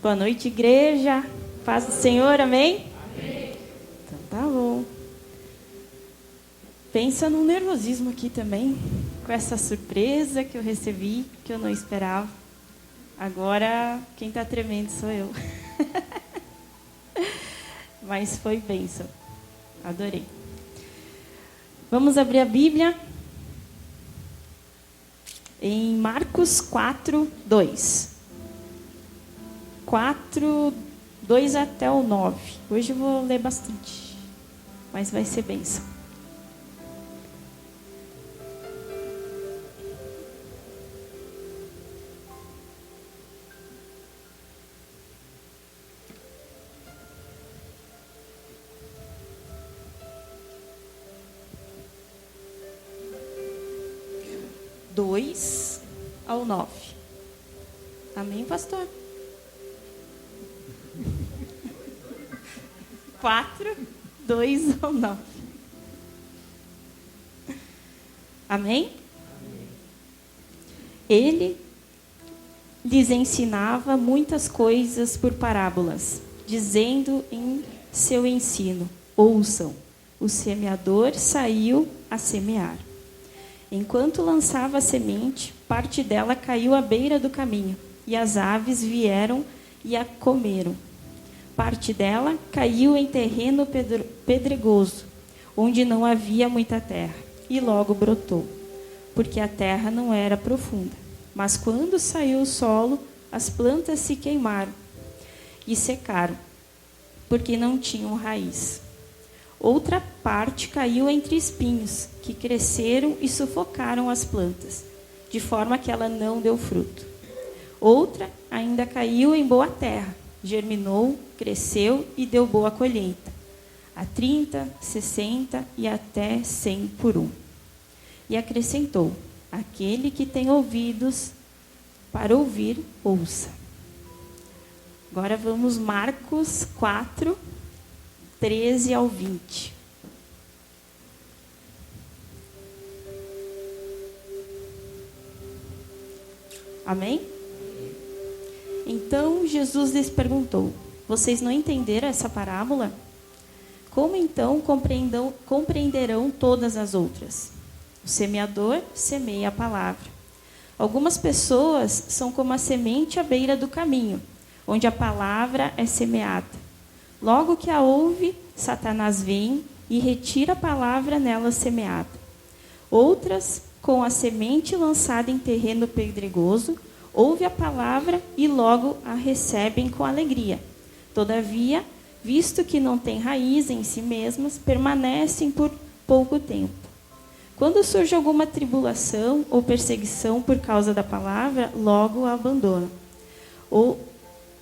Boa noite, igreja. Paz do Senhor, amém? Amém. Então tá bom. Pensa no nervosismo aqui também, com essa surpresa que eu recebi, que eu não esperava. Agora, quem está tremendo sou eu. Mas foi bênção. Adorei. Vamos abrir a Bíblia em Marcos 4, 2. 4, 2 até o 9. Hoje eu vou ler bastante, mas vai ser bênção. Dois ao 9. Amém, pastor? 4, 2 ao 9. Amém? Ele lhes ensinava muitas coisas por parábolas, dizendo em seu ensino: ouçam, o semeador saiu a semear. Enquanto lançava a semente, parte dela caiu à beira do caminho, e as aves vieram e a comeram. Parte dela caiu em terreno pedregoso, onde não havia muita terra, e logo brotou, porque a terra não era profunda. Mas quando saiu o solo, as plantas se queimaram e secaram, porque não tinham raiz. Outra parte caiu entre espinhos, que cresceram e sufocaram as plantas, de forma que ela não deu fruto. Outra ainda caiu em boa terra, germinou, cresceu e deu boa colheita, a 30, 60 e até 100 por um. E acrescentou: aquele que tem ouvidos para ouvir, ouça. Agora vamos Marcos 4, 13 ao 20. Amém? Então Jesus lhes perguntou: vocês não entenderam essa parábola? Como então compreenderão todas as outras? O semeador semeia a palavra. Algumas pessoas são como a semente à beira do caminho, onde a palavra é semeada. Logo que a ouve, Satanás vem e retira a palavra nela semeada. Outras, com a semente lançada em terreno pedregoso, ouve a palavra e logo a recebem com alegria. Todavia, visto que não têm raiz em si mesmas, permanecem por pouco tempo. Quando surge alguma tribulação ou perseguição por causa da palavra, logo a abandonam.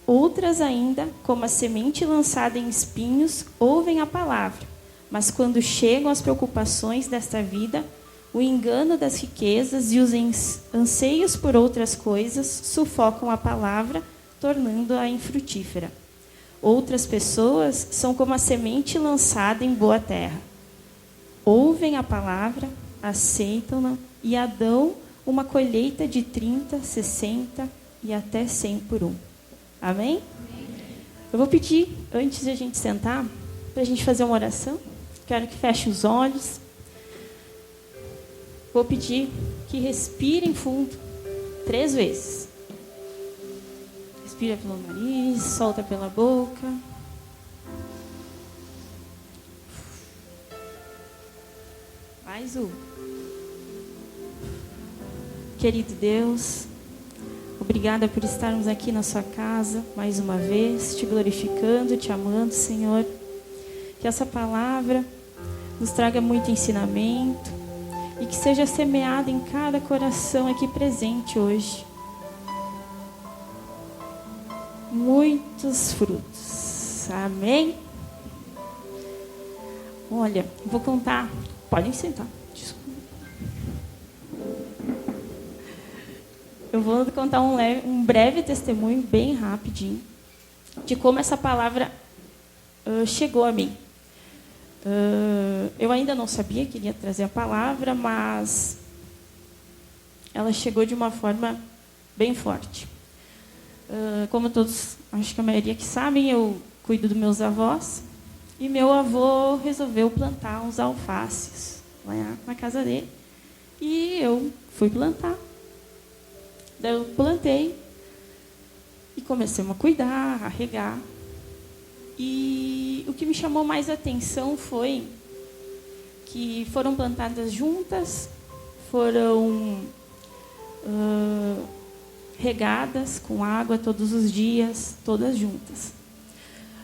Outras ainda, como a semente lançada em espinhos, ouvem a palavra, mas quando chegam as preocupações desta vida, o engano das riquezas e os anseios por outras coisas sufocam a palavra, tornando-a infrutífera. Outras pessoas são como a semente lançada em boa terra. Ouvem a palavra, aceitam-na e a dão uma colheita de 30, 60 e até 100 por um. Amém? Eu vou pedir, antes de a gente sentar, para a gente fazer uma oração. Quero que feche os olhos. Vou pedir que respirem fundo 3 vezes. Respira pelo nariz, solta pela boca. Mais um. Querido Deus, obrigada por estarmos aqui na sua casa mais uma vez, te glorificando, te amando, Senhor. Que essa palavra nos traga muito ensinamento e que seja semeada em cada coração aqui presente hoje. Muitos frutos. Amém? Olha, vou contar. Podem sentar. Desculpa. Eu vou contar um breve testemunho, bem rapidinho, de como essa palavra chegou a mim. Eu ainda não sabia que iria trazer a palavra, mas ela chegou de uma forma bem forte. Como todos, acho que a maioria que sabem, eu cuido dos meus avós. E meu avô resolveu plantar uns alfaces lá na casa dele. E eu fui plantar. Daí eu plantei e comecei a cuidar, a regar. E o que me chamou mais atenção foi que foram plantadas juntas, foram regadas com água todos os dias, todas juntas.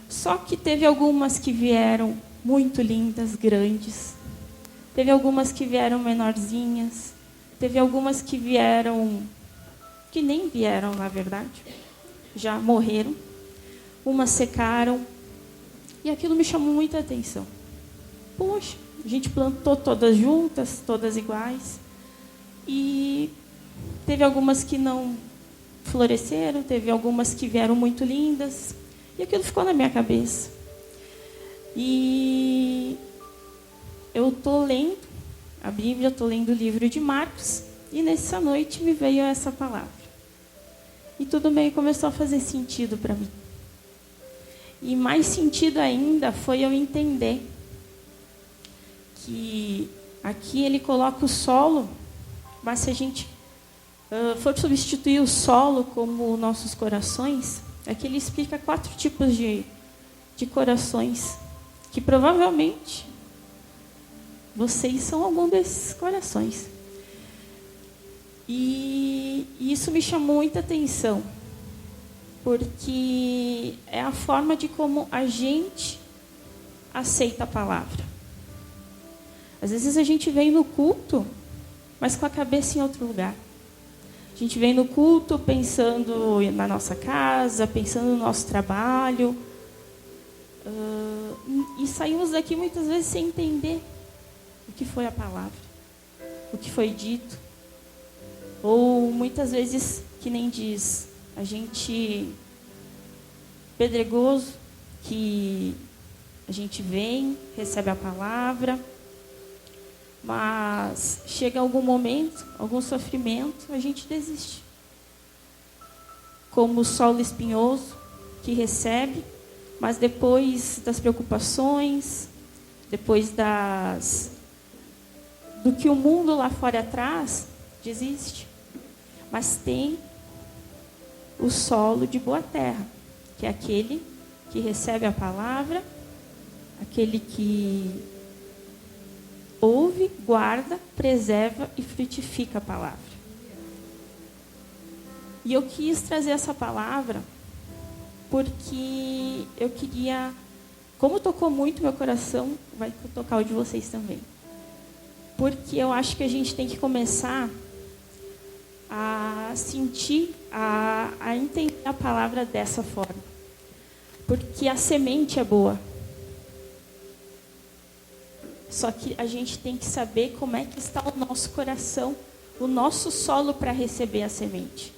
Só que teve algumas que vieram muito lindas, grandes. Teve algumas que vieram menorzinhas. Teve algumas que vieram, que nem vieram, na verdade. Já morreram. Umas secaram. E aquilo me chamou muita atenção. Poxa, a gente plantou todas juntas, todas iguais. E teve algumas que não floresceram, teve algumas que vieram muito lindas. E aquilo ficou na minha cabeça. E eu estou lendo a Bíblia, estou lendo o livro de Marcos, e nessa noite me veio essa palavra. E tudo meio começou a fazer sentido para mim. E mais sentido ainda foi eu entender que aqui ele coloca o solo, mas se a gente for substituir o solo como nossos corações, aqui ele explica 4 tipos de corações, que provavelmente vocês são algum desses corações. E isso me chamou muita atenção, porque é a forma de como a gente aceita a palavra. Às vezes a gente vem no culto, mas com a cabeça em outro lugar. A gente vem no culto pensando na nossa casa, pensando no nosso trabalho. E saímos daqui muitas vezes sem entender o que foi a palavra, o que foi dito. Ou muitas vezes, que nem diz, a gente pedregoso, que a gente vem, recebe a palavra, mas chega algum momento, algum sofrimento, a gente desiste. Como o solo espinhoso, que recebe, mas depois das preocupações, depois do que o mundo lá fora traz, desiste. Mas tem o solo de boa terra, que é aquele que recebe a palavra, aquele que ouve, guarda, preserva e frutifica a palavra. E eu quis trazer essa palavra porque eu queria, como tocou muito meu coração, vai tocar o de vocês também. Porque eu acho que a gente tem que começar a sentir, a entender a palavra dessa forma. Porque a semente é boa. Só que a gente tem que saber como é que está o nosso coração, o nosso solo para receber a semente.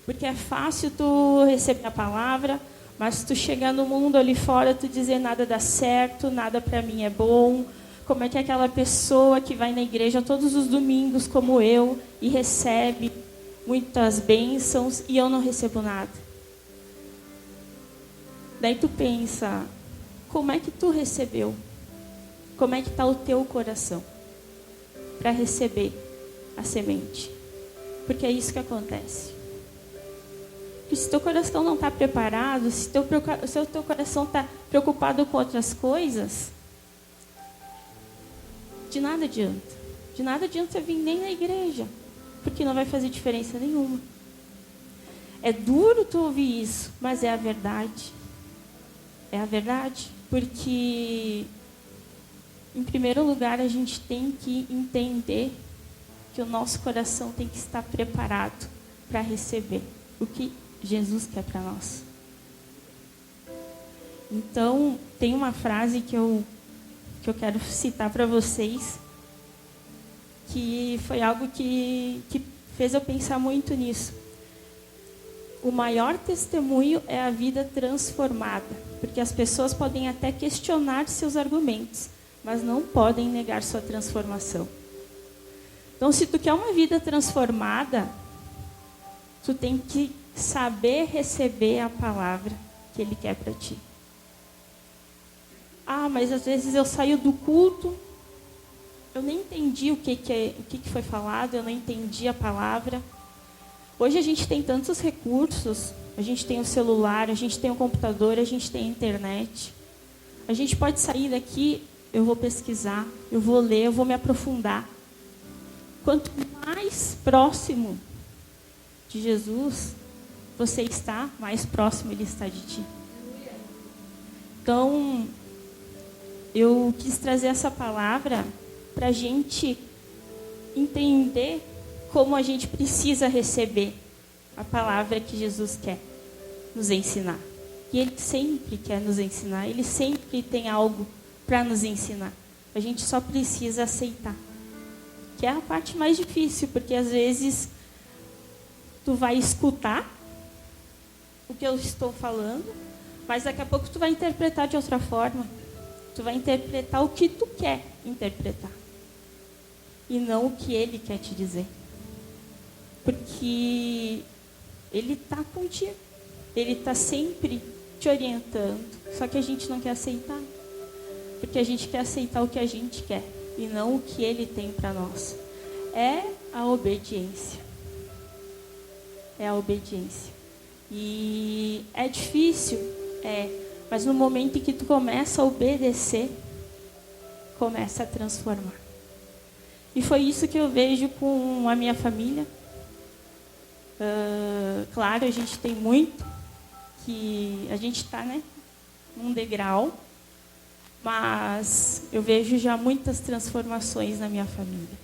Porque é fácil tu receber a palavra, mas tu chegar no mundo ali fora, tu dizer nada dá certo, nada para mim é bom. Como é que é aquela pessoa que vai na igreja todos os domingos, como eu, e recebe muitas bênçãos e eu não recebo nada? Daí tu pensa, como é que tu recebeu? Como é que está o teu coração para receber a semente? Porque é isso que acontece. E se teu coração não está preparado, se o teu coração está preocupado com outras coisas, de nada adianta. De nada adianta você vir nem na igreja, porque não vai fazer diferença nenhuma. É duro tu ouvir isso, mas é a verdade. É a verdade, porque em primeiro lugar, a gente tem que entender que o nosso coração tem que estar preparado para receber o que Jesus quer para nós. Então, tem uma frase que eu quero citar para vocês, que foi algo que fez eu pensar muito nisso. O maior testemunho é a vida transformada, porque as pessoas podem até questionar seus argumentos, mas não podem negar sua transformação. Então, se tu quer uma vida transformada, tu tem que saber receber a palavra que Ele quer para ti. Mas às vezes eu saio do culto, eu nem entendi o que foi falado, eu não entendi a palavra. Hoje a gente tem tantos recursos, a gente tem o celular, a gente tem o computador, a gente tem a internet. A gente pode sair daqui, eu vou pesquisar, eu vou ler, eu vou me aprofundar. Quanto mais próximo de Jesus você está, mais próximo Ele está de ti. Então, eu quis trazer essa palavra para a gente entender como a gente precisa receber a palavra que Jesus quer nos ensinar. E Ele sempre quer nos ensinar, Ele sempre tem algo para nos ensinar. A gente só precisa aceitar. Que é a parte mais difícil, porque às vezes tu vai escutar o que eu estou falando, mas daqui a pouco tu vai interpretar de outra forma. Tu vai interpretar o que tu quer interpretar. E não o que Ele quer te dizer. Porque Ele está contigo. Ele está sempre te orientando. Só que a gente não quer aceitar. Porque a gente quer aceitar o que a gente quer. E não o que Ele tem para nós. É a obediência. É a obediência. E é difícil, mas no momento em que tu começa a obedecer, começa a transformar. E foi isso que eu vejo com a minha família. Claro, a gente tem muito, que a gente está, num degrau, mas eu vejo já muitas transformações na minha família.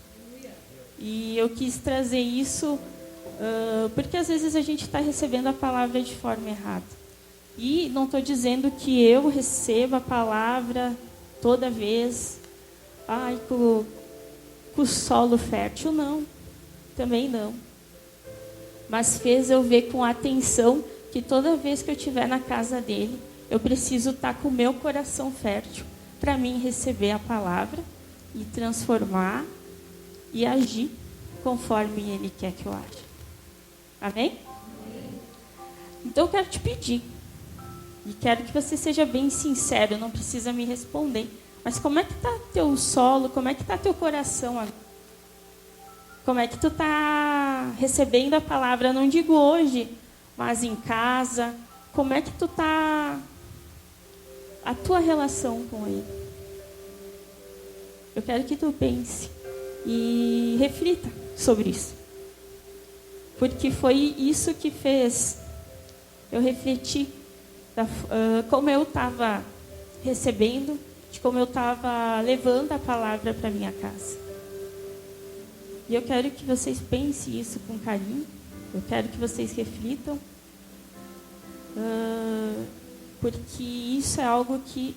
E eu quis trazer isso, porque às vezes a gente está recebendo a palavra de forma errada. E não estou dizendo que eu receba a palavra toda vez, com o solo fértil, não. Também não. Mas fez eu ver com atenção que toda vez que eu estiver na casa dele, eu preciso estar com o meu coração fértil para mim receber a palavra e transformar e agir conforme Ele quer que eu aja. Amém? Então eu quero te pedir, e quero que você seja bem sincero, não precisa me responder, mas como é que está teu solo, como é que está teu coração agora? Como é que tu está recebendo a palavra? Eu não digo hoje, mas em casa. Como é que tu está a tua relação com Ele? Eu quero que tu pense e reflita sobre isso. Porque foi isso que fez eu refletir como eu estava recebendo, de como eu estava levando a palavra para minha casa. E eu quero que vocês pensem isso com carinho. Eu quero que vocês reflitam. Porque isso é algo que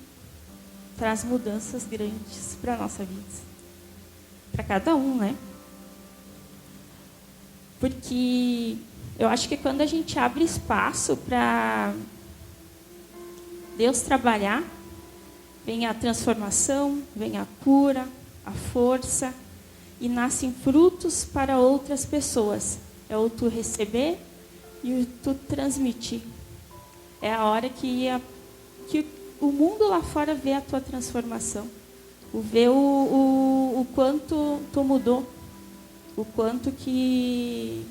traz mudanças grandes para a nossa vida. Para cada um, né? Porque eu acho que quando a gente abre espaço para Deus trabalhar, vem a transformação, vem a cura, a força, e nascem frutos para outras pessoas. É o tu receber e o tu transmitir. É a hora que o mundo lá fora vê a tua transformação. Vê o quanto tu mudou. O quanto que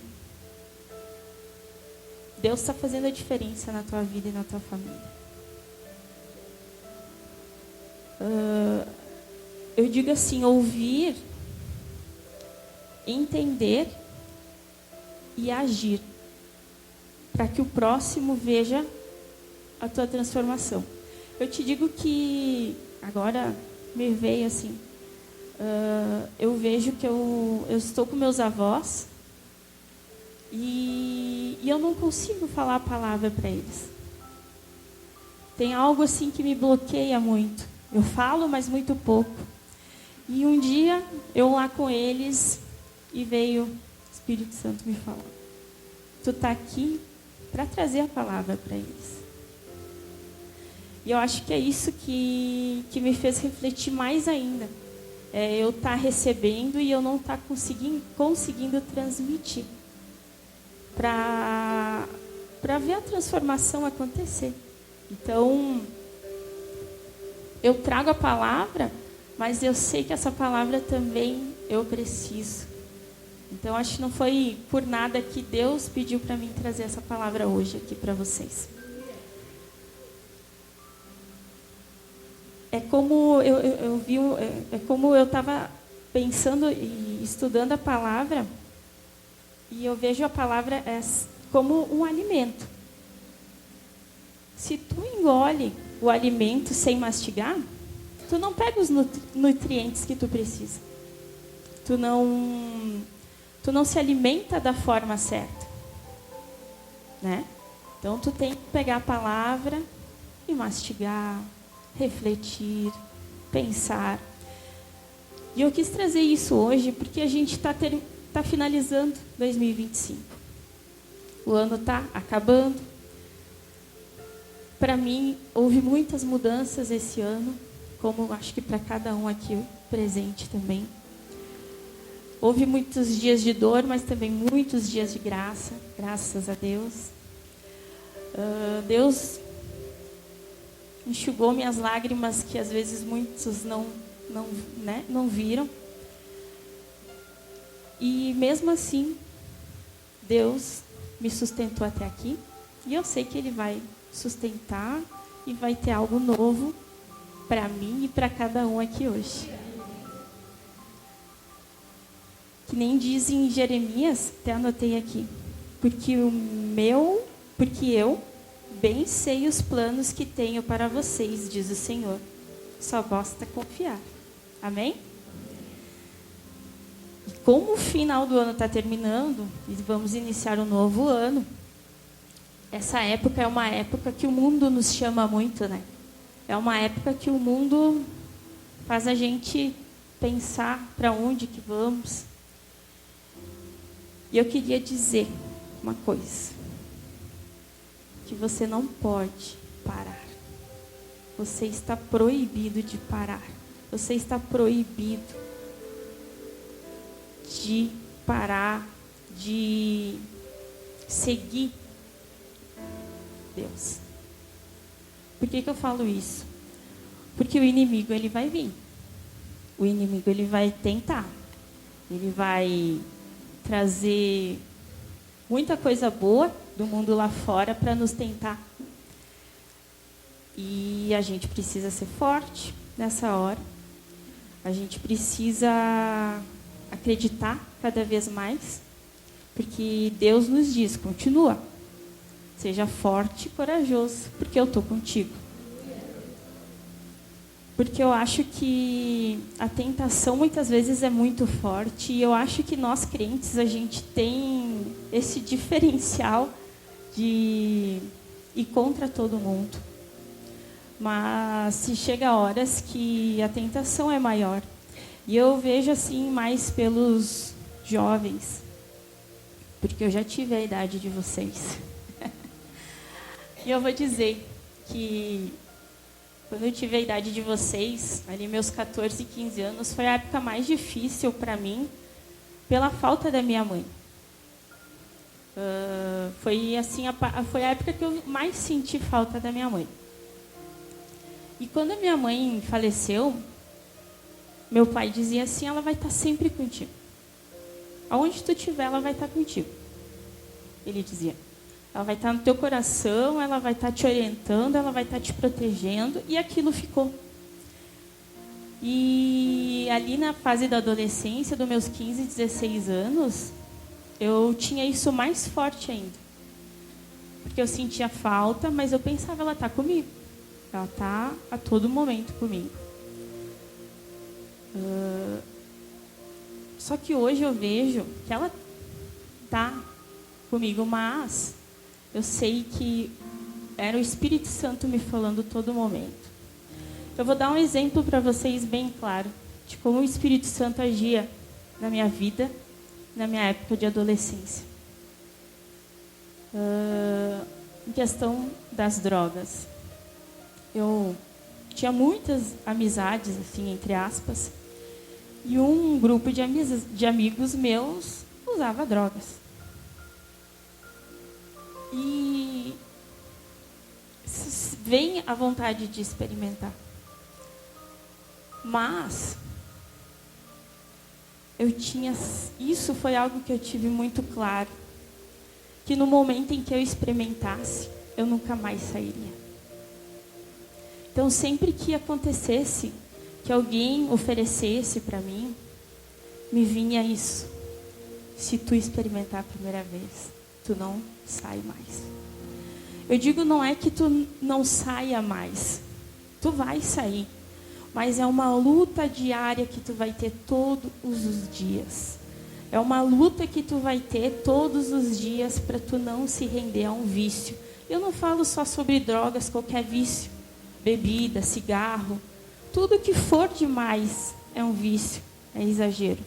Deus está fazendo a diferença na tua vida e na tua família. Eu digo assim, ouvir, entender e agir, para que o próximo veja a tua transformação. Eu te digo que agora me veio assim, eu vejo que eu estou com meus avós e eu não consigo falar a palavra para eles. Tem algo assim que me bloqueia muito. Eu falo, mas muito pouco. E um dia, eu lá com eles, e veio o Espírito Santo me falar: tu está aqui para trazer a palavra para eles. E eu acho que é isso que me fez refletir mais ainda. Eu estar recebendo e eu não estar conseguindo transmitir para para ver a transformação acontecer. Então, eu trago a palavra, mas eu sei que essa palavra também eu preciso. Então, acho que não foi por nada que Deus pediu para mim trazer essa palavra hoje aqui para vocês. É como eu estava pensando e estudando a palavra, e eu vejo a palavra como um alimento. Se tu engole o alimento sem mastigar, tu não pega os nutrientes que tu precisa. Tu não se alimenta da forma certa, né? Então tu tem que pegar a palavra e mastigar, refletir, pensar. E eu quis trazer isso hoje porque a gente está finalizando 2025. O ano está acabando. Para mim, houve muitas mudanças esse ano, como acho que para cada um aqui presente também. Houve muitos dias de dor, mas também muitos dias de graça, graças a Deus. Deus enxugou minhas lágrimas, que às vezes muitos não viram. E mesmo assim, Deus me sustentou até aqui. E eu sei que Ele vai sustentar e vai ter algo novo para mim e para cada um aqui hoje. Que nem diz em Jeremias, até anotei aqui. Porque eu bem sei os planos que tenho para vocês, diz o Senhor. Só basta confiar. Amém? E como o final do ano está terminando, e vamos iniciar um novo ano, essa época é uma época que o mundo nos chama muito, né? É uma época que o mundo faz a gente pensar para onde que vamos. E eu queria dizer uma coisa. Que você não pode parar. Você está proibido de parar. Você está proibido de parar, de seguir Deus. Por que eu falo isso? Porque o inimigo, ele vai vir. O inimigo, ele vai tentar. Ele vai trazer muita coisa boa do mundo lá fora para nos tentar. E a gente precisa ser forte nessa hora. A gente precisa acreditar cada vez mais, porque Deus nos diz, continua. Seja forte e corajoso, porque eu estou contigo. Porque eu acho que a tentação muitas vezes é muito forte, e eu acho que nós crentes, a gente tem esse diferencial de ir contra todo mundo. Mas se chega horas que a tentação é maior. E eu vejo assim mais pelos jovens, porque eu já tive a idade de vocês. E eu vou dizer que quando eu tive a idade de vocês, ali meus 14, 15 anos, foi a época mais difícil para mim, pela falta da minha mãe. Foi a época que eu mais senti falta da minha mãe. E quando a minha mãe faleceu, meu pai dizia assim, ela vai estar sempre contigo. Aonde tu estiver, ela vai estar contigo. Ele dizia. Ela vai estar no teu coração, ela vai estar te orientando, ela vai estar te protegendo. E aquilo ficou. E ali na fase da adolescência, dos meus 15, 16 anos, eu tinha isso mais forte ainda. Porque eu sentia falta, mas eu pensava, ela está comigo. Ela está a todo momento comigo. Só que hoje eu vejo que ela está comigo, mas eu sei que era o Espírito Santo me falando todo momento. Eu vou dar um exemplo para vocês bem claro de como o Espírito Santo agia na minha vida, na minha época de adolescência. Em questão das drogas. Eu tinha muitas amizades, assim, entre aspas, e um grupo de amigos meus usava drogas. E vem a vontade de experimentar. Mas isso foi algo que eu tive muito claro, que no momento em que eu experimentasse, eu nunca mais sairia. Então, sempre que acontecesse, que alguém oferecesse para mim, me vinha isso: se tu experimentar a primeira vez, tu não sai mais. Eu digo, não é que tu não saia mais, tu vai sair, mas é uma luta diária que tu vai ter todos os dias. É uma luta que tu vai ter todos os dias para tu não se render a um vício. Eu não falo só sobre drogas, qualquer vício, bebida, cigarro, tudo que for demais é um vício, é exagero.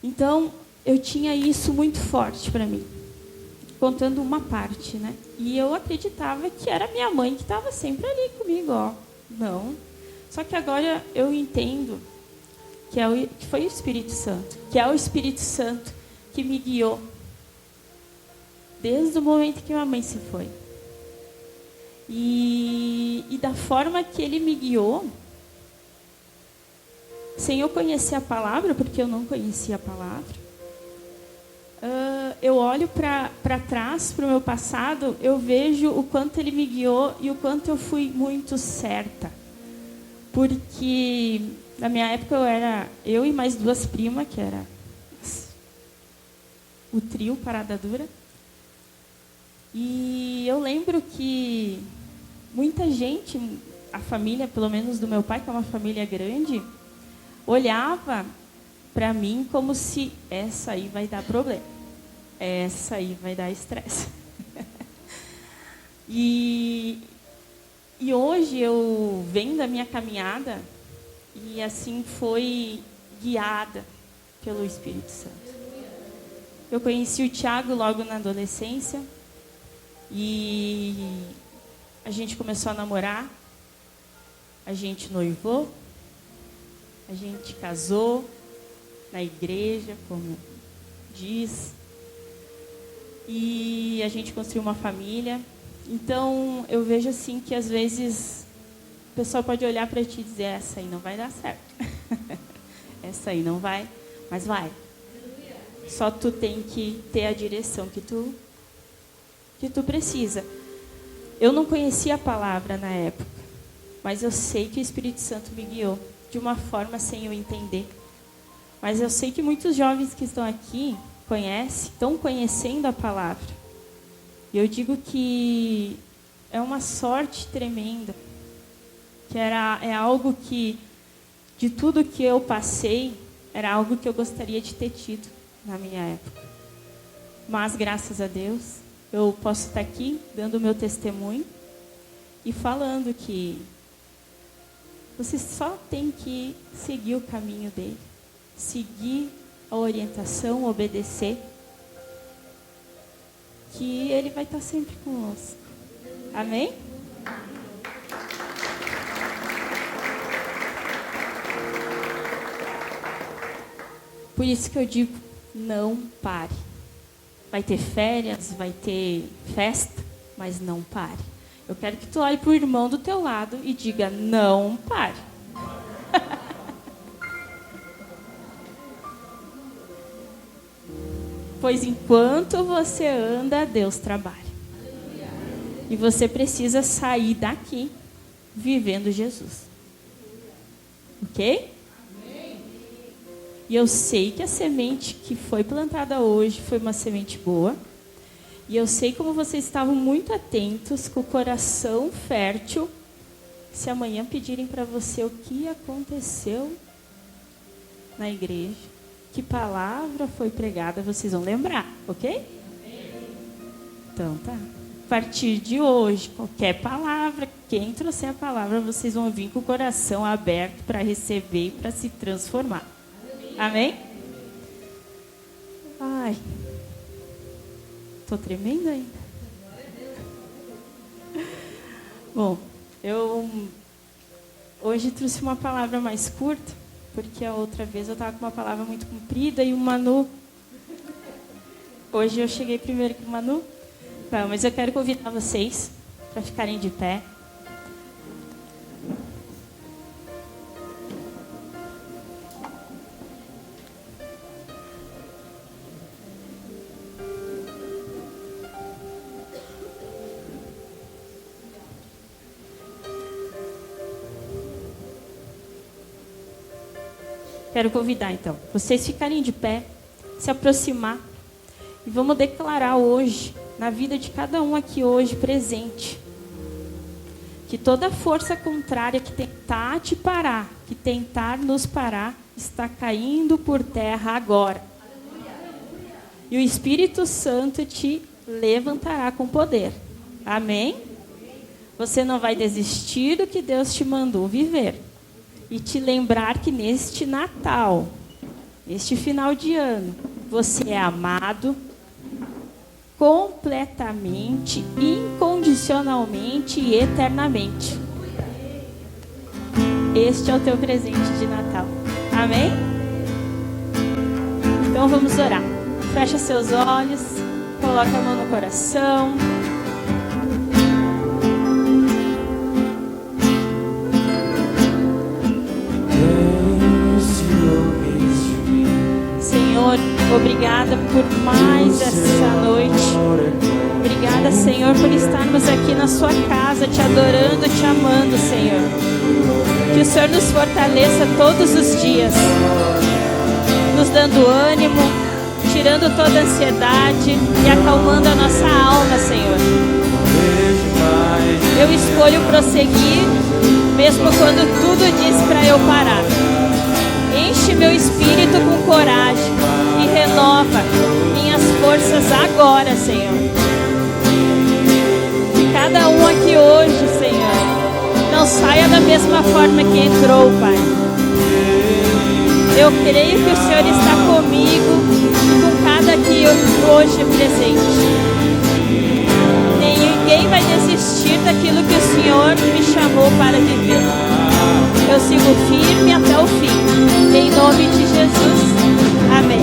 Então, eu tinha isso muito forte para mim, contando uma parte, né? E eu acreditava que era minha mãe que estava sempre ali comigo, ó. Não. Só que agora eu entendo que foi o Espírito Santo, que é o Espírito Santo que me guiou desde o momento que minha mãe se foi. E da forma que ele me guiou, sem eu conhecer a palavra, porque eu não conhecia a palavra, eu olho para trás, para o meu passado, eu vejo o quanto ele me guiou e o quanto eu fui muito certa. Porque na minha época eu e mais 2 primas, que era o trio Parada Dura. E eu lembro que muita gente, a família, pelo menos do meu pai, que é uma família grande, olhava para mim como se essa aí vai dar problema, essa aí vai dar estresse. E hoje eu venho da minha caminhada e assim foi guiada pelo Espírito Santo. Eu conheci o Tiago logo na adolescência e a gente começou a namorar, a gente noivou, a gente casou na igreja, como diz, e a gente construiu uma família. Então, eu vejo assim que às vezes o pessoal pode olhar para ti e dizer, essa aí não vai dar certo. Essa aí não vai, mas vai. Só tu tem que ter a direção que tu precisa. Eu não conhecia a palavra na época, mas eu sei que o Espírito Santo me guiou de uma forma sem eu entender. Mas eu sei que muitos jovens que estão aqui estão conhecendo a palavra. E eu digo que é uma sorte tremenda, que é algo que, de tudo que eu passei, era algo que eu gostaria de ter tido na minha época. Mas, graças a Deus, eu posso estar aqui dando o meu testemunho e falando que você só tem que seguir o caminho dele, seguir a orientação, obedecer, que ele vai estar sempre conosco. Amém? Por isso que eu digo, não pare. Vai ter férias, vai ter festa, mas não pare. Eu quero que tu olhe para o irmão do teu lado e diga, não pare. Pois enquanto você anda, Deus trabalha. E você precisa sair daqui vivendo Jesus. Ok? E eu sei que a semente que foi plantada hoje foi uma semente boa. E eu sei como vocês estavam muito atentos, com o coração fértil. Se amanhã pedirem para você o que aconteceu na igreja, que palavra foi pregada, vocês vão lembrar, ok? Então tá. A partir de hoje, qualquer palavra, quem trouxer a palavra, vocês vão vir com o coração aberto para receber e para se transformar. Amém? Ai, tô tremendo ainda. Bom, eu hoje trouxe uma palavra mais curta, porque a outra vez eu estava com uma palavra muito comprida e o Manu. Hoje eu cheguei primeiro que o Manu. Não, mas eu quero convidar vocês para ficarem de pé. Quero convidar, então, vocês ficarem de pé, se aproximar. E vamos declarar hoje, na vida de cada um aqui hoje presente, que toda força contrária que tentar te parar, que tentar nos parar, está caindo por terra agora. E o Espírito Santo te levantará com poder. Amém? Você não vai desistir do que Deus te mandou viver. E te lembrar que neste Natal, neste final de ano, você é amado completamente, incondicionalmente e eternamente. Este é o teu presente de Natal. Amém? Então vamos orar. Fecha seus olhos, coloca a mão no coração. Senhor, obrigada por mais essa noite. Obrigada, Senhor, por estarmos aqui na sua casa, te adorando, te amando, Senhor. Que o Senhor nos fortaleça todos os dias, nos dando ânimo, tirando toda a ansiedade e acalmando a nossa alma, Senhor. Eu escolho prosseguir, mesmo quando tudo diz para eu parar. Enche meu espírito com coragem e renova minhas forças agora, Senhor. Que cada um aqui hoje, Senhor, não saia da mesma forma que entrou, Pai. Eu creio que o Senhor está comigo e com cada aqui hoje presente. Ninguém vai desistir daquilo que o Senhor me chamou para viver. Eu sigo firme até o fim. Em nome de Jesus. Amém.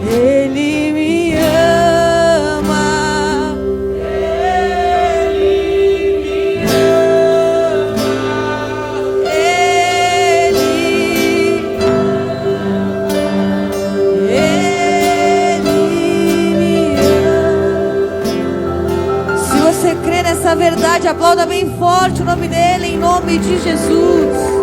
Ele me ama. Se você crê nessa verdade, aplauda bem forte o nome dele, em nome de Jesus.